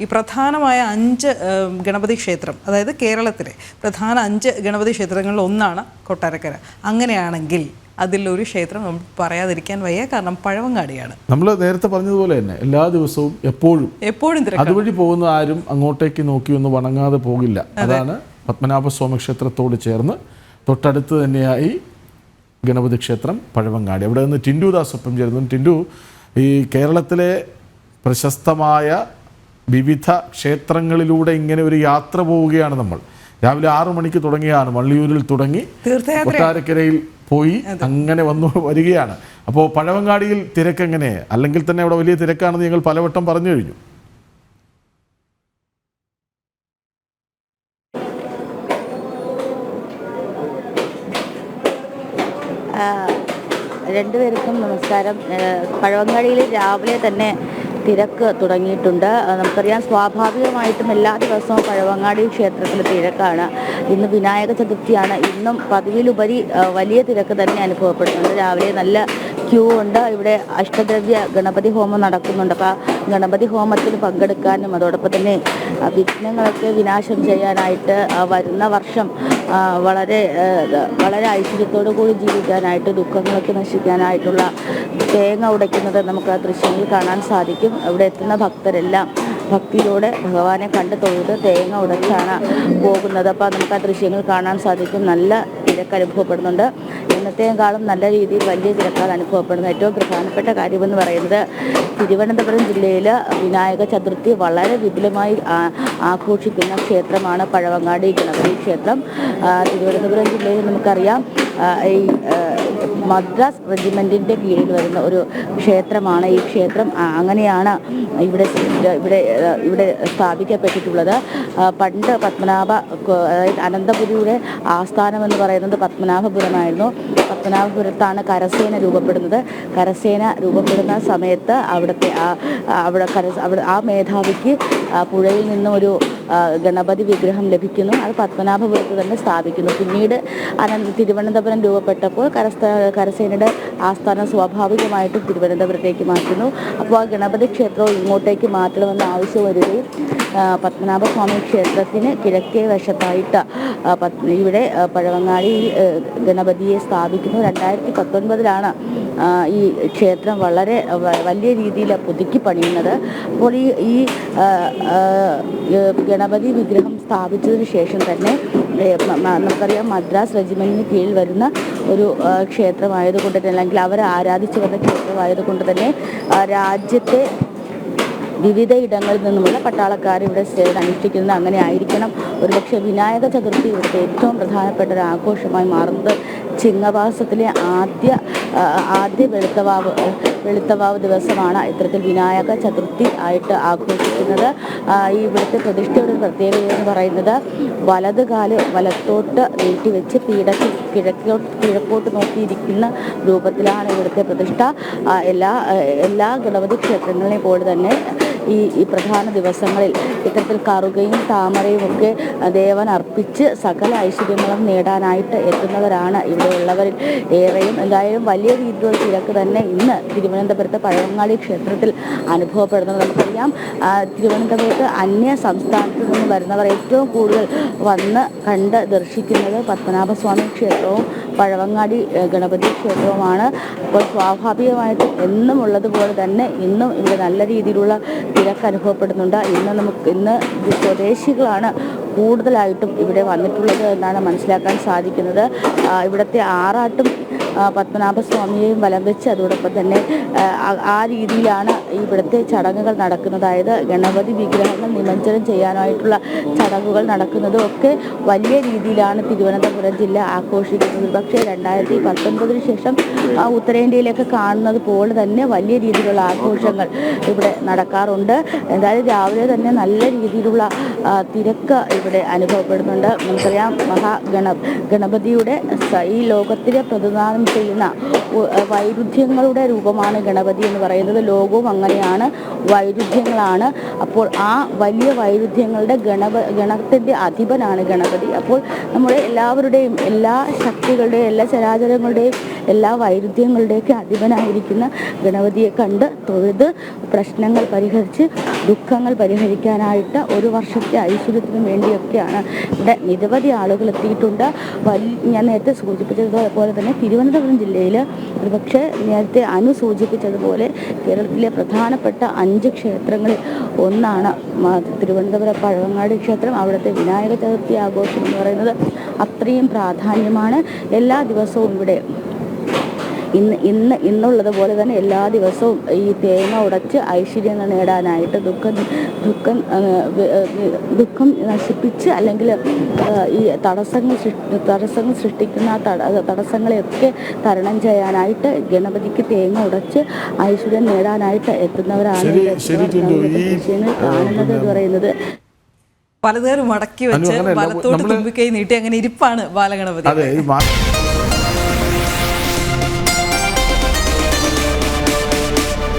ഈ പ്രധാനമായ 5 ഗണപതി ക്ഷേത്രം, അതായത് കേരളത്തിലെ പ്രധാന 5 ഗണപതി ക്ഷേത്രങ്ങളിൽ ഒന്നാണ് കൊട്ടാരക്കര. അങ്ങനെയാണെങ്കിൽ അതിലൊരു ക്ഷേത്രം നമ്മൾ പറയാതിരിക്കാൻ വയ്യ, കാരണം പഴവങ്ങാടിയാണ്. നമ്മൾ നേരത്തെ പറഞ്ഞതുപോലെ തന്നെ എല്ലാ ദിവസവും എപ്പോഴും അതുവഴി പോകുന്ന ആരും അങ്ങോട്ടേക്ക് നോക്കി ഒന്ന് വണങ്ങാതെ പോകില്ല. അതാണ് പത്മനാഭസ്വാമി ക്ഷേത്രത്തോട് ചേർന്ന് തൊട്ടടുത്ത് തന്നെയായി ഗണപതി ക്ഷേത്രം പഴവങ്ങാടി. അവിടെ നിന്ന് ടിൻഡു ദാസ് ഒപ്പം ചേരുന്നു. ടിൻഡു, ഈ കേരളത്തിലെ പ്രശസ്തമായ വിവിധ ക്ഷേത്രങ്ങളിലൂടെ ഇങ്ങനെ ഒരു യാത്ര പോവുകയാണ് നമ്മൾ. രാവിലെ 6 മണിക്ക് തുടങ്ങിയാണ്, വള്ളിയൂരിൽ തുടങ്ങി കൊട്ടാരക്കരയിൽ പോയി അങ്ങനെ വരികയാണ്. അപ്പോൾ പഴവങ്ങാടിയിൽ തിരക്കെങ്ങനെ? അല്ലെങ്കിൽ തന്നെ അവിടെ വലിയ തിരക്കാണെന്ന് ഞങ്ങൾ പലവട്ടം പറഞ്ഞു കഴിഞ്ഞു. രണ്ടുപേർക്കും നമസ്കാരം. പഴവങ്ങാടിയിൽ രാവിലെ തന്നെ തിരക്ക് തുടങ്ങിയിട്ടുണ്ട്. നമുക്കറിയാം, സ്വാഭാവികമായിട്ടും എല്ലാ ദിവസവും പഴവങ്ങാടി ക്ഷേത്രത്തിൽ തിരക്കാണ്. ഇന്ന് വിനായക ചതുർത്ഥിയാണ്. ഇന്നും പതിവിലുപരി വലിയ തിരക്ക് തന്നെ അനുഭവപ്പെടുന്നുണ്ട്. രാവിലെ നല്ല ക്യൂ ഉണ്ട്. ഇവിടെ അഷ്ടദ്രവ്യ ഗണപതി ഹോമം നടക്കുന്നുണ്ട്. അപ്പോൾ ആ ഗണപതി ഹോമത്തിന് പങ്കെടുക്കാനും അതോടൊപ്പം തന്നെ വിഘ്നങ്ങളൊക്കെ വിനാശം ചെയ്യാനായിട്ട് വരുന്ന വർഷം വളരെ ഐശ്വര്യത്തോടു കൂടി ജീവിക്കാനായിട്ട്, ദുഃഖങ്ങളൊക്കെ നശിക്കാനായിട്ടുള്ള തേങ്ങ ഉടയ്ക്കുന്നത് നമുക്ക് ആ ദൃശ്യങ്ങളിൽ കാണാൻ സാധിക്കും. ഇവിടെ എത്തുന്ന ഭക്തരെല്ലാം ഭക്തിയോടെ ഭഗവാനെ കണ്ട് തൊഴുത് തേങ്ങ ഉടച്ചാണ് പോകുന്നത്. അപ്പോൾ നമുക്ക് ആ ദൃശ്യങ്ങൾ കാണാൻ സാധിക്കും. നല്ല തിരക്ക് അനുഭവപ്പെടുന്നുണ്ട്. ഇന്നത്തെക്കാളും നല്ല രീതിയിൽ വലിയ തിരക്കാണ് അനുഭവപ്പെടുന്നത്. ഏറ്റവും പ്രധാനപ്പെട്ട കാര്യമെന്ന് പറയുന്നത്, തിരുവനന്തപുരം ജില്ലയിൽ വിനായക ചതുർത്ഥി വളരെ വിപുലമായി ആഘോഷിക്കുന്ന ക്ഷേത്രമാണ് പഴവങ്ങാടി ഗണപതി ക്ഷേത്രം. തിരുവനന്തപുരം ജില്ലയിൽ നമുക്കറിയാം, ഈ മദ്രാസ് റെജിമെൻറ്റിൻ്റെ കീഴിൽ വരുന്ന ഒരു ക്ഷേത്രമാണ് ഈ ക്ഷേത്രം. അങ്ങനെയാണ് ഇവിടെ സ്ഥാപിക്കപ്പെട്ടിട്ടുള്ളത്. പണ്ട് അതായത് അനന്തപുരിയുടെ ആസ്ഥാനം എന്ന് പറയുന്നത് പത്മനാഭപുരമായിരുന്നു. പത്മനാഭപുരത്താണ് കരസേന രൂപപ്പെടുന്നത്. കരസേന രൂപപ്പെടുന്ന സമയത്ത് അവിടെ ആ മേധാവിക്ക് പുഴയിൽ നിന്നും ഒരു ഗണപതി വിഗ്രഹം ലഭിക്കുന്നു. അത് പത്മനാഭപുരത്ത് തന്നെ സ്ഥാപിക്കുന്നു. പിന്നീട് തിരുവനന്തപുരം രൂപപ്പെട്ടപ്പോൾ കരസേനയുടെ ആസ്ഥാനം സ്വാഭാവികമായിട്ടും തിരുവനന്തപുരത്തേക്ക് മാറ്റുന്നു. അപ്പോൾ ആ ഗണപതി ക്ഷേത്രവും ഇങ്ങോട്ടേക്ക് മാറ്റണമെന്ന് ആവശ്യം വരികയും പത്മനാഭസ്വാമി ക്ഷേത്രത്തിന് കിഴക്കേ വശത്തായിട്ട് ഇവിടെ പഴവങ്ങാടി ഗണപതിയെ സ്ഥാപിക്കുന്നു. 2019 ഈ ക്ഷേത്രം വളരെ വലിയ രീതിയിൽ പുതുക്കി പണിയുന്നത്. അപ്പോൾ ഈ ഗണപതി വിഗ്രഹം സ്ഥാപിച്ചതിന് ശേഷം തന്നെ നമുക്കറിയാം, മദ്രാസ് റെജിമെൻറ്റിന് കീഴിൽ വരുന്ന ഒരു ക്ഷേത്രമായതുകൊണ്ട് തന്നെ, അല്ലെങ്കിൽ അവർ ആരാധിച്ചു വരുന്ന ക്ഷേത്രമായതുകൊണ്ട് തന്നെ രാജ്യത്തെ വിവിധ ഇടങ്ങളിൽ നിന്നുമുള്ള പട്ടാളക്കാർ ഇവിടെ സേവനം അനുഷ്ഠിക്കുന്നത്. അങ്ങനെ ആയിരിക്കണം. ഒരുപക്ഷെ വിനായക ചതുർത്ഥി ഇവിടുത്തെ ഏറ്റവും പ്രധാനപ്പെട്ട ഒരു ആഘോഷമായി മാറുന്നത് ചിങ്ങമാസത്തിലെ ആദ്യ വെളുത്തവാവ് ദിവസമാണ് ഇത്തരത്തിൽ വിനായക ചതുർത്ഥി ആയിട്ട് ആഘോഷിക്കുന്നത്. ഈ ഇവിടുത്തെ പ്രതിഷ്ഠയുടെ ഒരു പ്രത്യേകത എന്ന് പറയുന്നത്, വലത് കാല് വലത്തോട്ട് നീട്ടിവെച്ച് പീഠത്തിൽ കിഴക്കോട്ട് നോക്കിയിരിക്കുന്ന രൂപത്തിലാണ് ഇവിടുത്തെ പ്രതിഷ്ഠ. എല്ലാ ഗണപതി ക്ഷേത്രങ്ങളെയും പോലെ തന്നെ ഈ പ്രധാന ദിവസങ്ങളിൽ ഇത്തരത്തിൽ കറുകയും താമരയും ഒക്കെ ദേവൻ അർപ്പിച്ച് സകല ഐശ്വര്യങ്ങളും നേടാനായിട്ട് എത്തുന്നവരാണ് ഇവിടെയുള്ളവരിൽ ഏറെയും. എന്തായാലും വലിയ രീതിയിലുള്ള തിരക്ക് തന്നെ ഇന്ന് തിരുവനന്തപുരത്തെ പഴവങ്ങാടി ക്ഷേത്രത്തിൽ അനുഭവപ്പെടുന്നത്. നമുക്കറിയാം, തിരുവനന്തപുരത്ത് അന്യ സംസ്ഥാനത്ത് നിന്ന് വരുന്നവർ ഏറ്റവും കൂടുതൽ വന്ന് കണ്ട് ദർശിക്കുന്നത് പത്മനാഭസ്വാമി ക്ഷേത്രവും പഴവങ്ങാടി ഗണപതി ക്ഷേത്രവുമാണ്. അപ്പോൾ സ്വാഭാവികമായിട്ടും എന്നും ഉള്ളതുപോലെ തന്നെ ഇന്നും ഇവിടെ നല്ല രീതിയിലുള്ള തിരക്ക് അനുഭവപ്പെടുന്നുണ്ട്. ഇന്ന് സ്വദേശികളാണ് കൂടുതലായിട്ടും ഇവിടെ വന്നിട്ടുള്ളത് എന്നാണ് മനസ്സിലാക്കാൻ സാധിക്കുന്നത്. ഇവിടുത്തെ ആറാട്ടും പത്മനാഭസ്വാമിയെയും വലം വെച്ച് അതോടൊപ്പം തന്നെ ആ രീതിയിലാണ് ഇവിടുത്തെ ചടങ്ങുകൾ നടക്കുന്നത്. അതായത് ഗണപതി വിഗ്രഹങ്ങൾ നിമജ്ജനം ചെയ്യാനായിട്ടുള്ള ചടങ്ങുകൾ നടക്കുന്നതും ഒക്കെ വലിയ രീതിയിലാണ് തിരുവനന്തപുരം ജില്ല ആഘോഷിക്കുന്നത്. പക്ഷേ 2019 ശേഷം ഉത്തരേന്ത്യയിലൊക്കെ കാണുന്നത് പോലെ തന്നെ വലിയ രീതിയിലുള്ള ആഘോഷങ്ങൾ ഇവിടെ നടക്കാറുണ്ട്. എന്തായാലും രാവിലെ തന്നെ നല്ല രീതിയിലുള്ള തിരക്ക് ഇവിടെ അനുഭവപ്പെടുന്നുണ്ട്. നമുക്കറിയാം, ഗണപതിയുടെ ഈ ലോകത്തിലെ പ്രതിനിധാനം ചെയ്യുന്ന വൈരുദ്ധ്യങ്ങളുടെ രൂപമാണ് ഗണപതി എന്ന് പറയുന്നത്. ലോകവും അങ്ങനെയാണ്, വൈരുദ്ധ്യങ്ങളാണ്. അപ്പോൾ ആ വലിയ വൈരുദ്ധ്യങ്ങളുടെ ഗണത്തിൻ്റെ അധിപനാണ് ഗണപതി. അപ്പോൾ നമ്മുടെ എല്ലാവരുടെയും, എല്ലാ ശക്തികളുടെയും, എല്ലാ ചരാചരങ്ങളുടെയും എല്ലാ വൈരുദ്ധ്യങ്ങളുടെയൊക്കെ അധിപനായിരിക്കുന്ന ഗണപതിയെ കണ്ട് തൊഴുത് പ്രശ്നങ്ങൾ പരിഹരിച്ച് ദുഃഖങ്ങൾ പരിഹരിക്കാനായിട്ട് ഒരു വർഷത്തെ ഐശ്വര്യത്തിനും വേണ്ടിയൊക്കെയാണ് ഇവിടെ നിരവധി ആളുകൾ എത്തിയിട്ടുണ്ട്. ഞാൻ നേരത്തെ സൂചിപ്പിച്ചതുപോലെ തന്നെ തിരുവനന്തപുരം ജില്ലയിൽ ഒരുപക്ഷെ നേരത്തെ സൂചിപ്പിച്ചതുപോലെ കേരളത്തിലെ പ്രധാനപ്പെട്ട 5 ക്ഷേത്രങ്ങളിൽ ഒന്നാണ് തിരുവനന്തപുരം പഴവങ്ങാടി ക്ഷേത്രം. അവിടുത്തെ വിനായക ചതുർത്ഥി ആഘോഷം എന്ന് പറയുന്നത് അത്രയും പ്രാധാന്യമാണ്. എല്ലാ ദിവസവും ഇവിടെ ഇന്നുള്ളതുപോലെ തന്നെ എല്ലാ ദിവസവും ഈ തേങ്ങ ഉടച്ച് ഐശ്വര്യം നേടാനായിട്ട് ദുഃഖം നശിപ്പിച്ച് അല്ലെങ്കിൽ ഈ തടസ്സങ്ങൾ സൃഷ്ടിക്കുന്ന തടസ്സങ്ങളെയൊക്കെ തരണം ചെയ്യാനായിട്ട് ഗണപതിക്ക് തേങ്ങ ഉടച്ച് ഐശ്വര്യം നേടാനായിട്ട് എത്തുന്നവരാണ് കാണുന്നത് എന്ന് പറയുന്നത്. പലതരം മടക്കി വെച്ച് വലത്തോട്ട് തുമ്പിക്കൈ നീട്ടി അങ്ങനെ ഇരിപ്പാണ് ബാലഗണപതി.